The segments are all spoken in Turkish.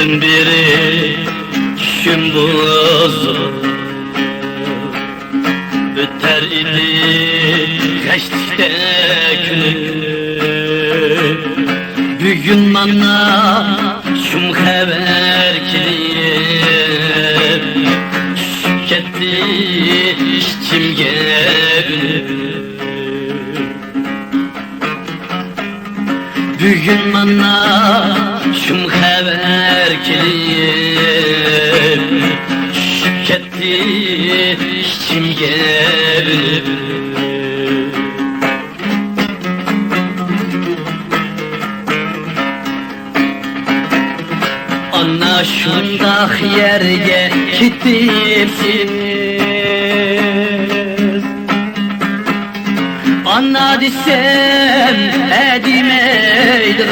Günden beri düşüm bozuldu. Öter idi geçtikte günüm. Bugün bana şum haber kelip düşüp ketdi içimge günüm. Bugün bana şum haber kelip düşüp ketdi içimge günüm. Ana şundaq yerge gitipsiz, ana desem edimeydi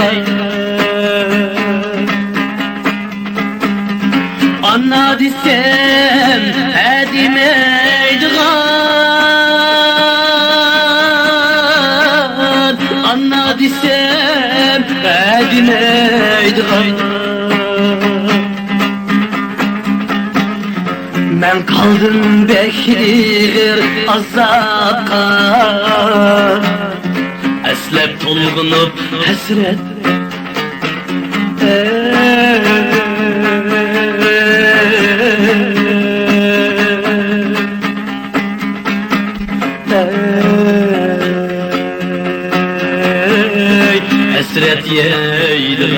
ana desem edimeydi ana desem edimeydi. Ben kaldım beklir azapka, eslep tolgunup hasret. Hasret yeydim.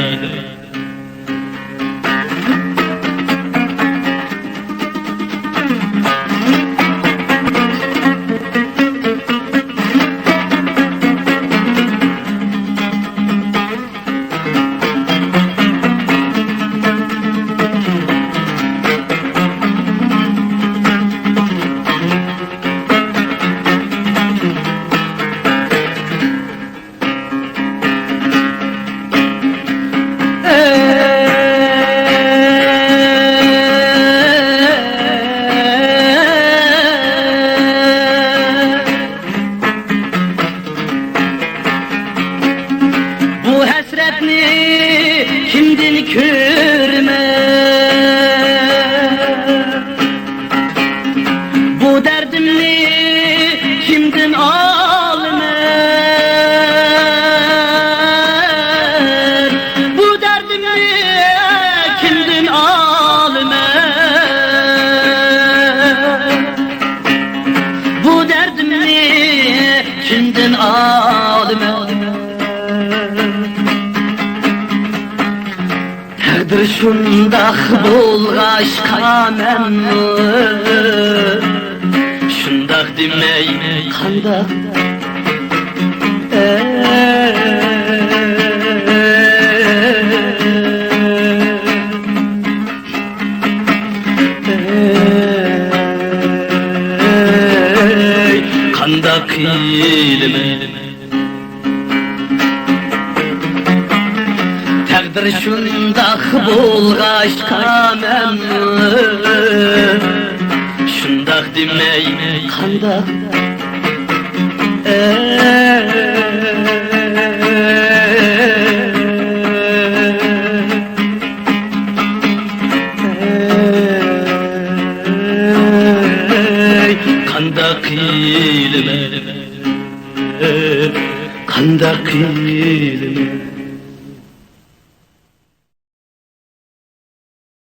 Kimdin körme, bu derdimni kimdin almer, bu derdimni kimdin almer, bu derdimni kimdin almer. Takdir şundaq bolğaşqa memnu, şundaq demey qandaq. Qandaq ilme takdir şundaq bolğaşqa memnu, şundaq demey qandaq. Qandaq ilme, qandaq ilme.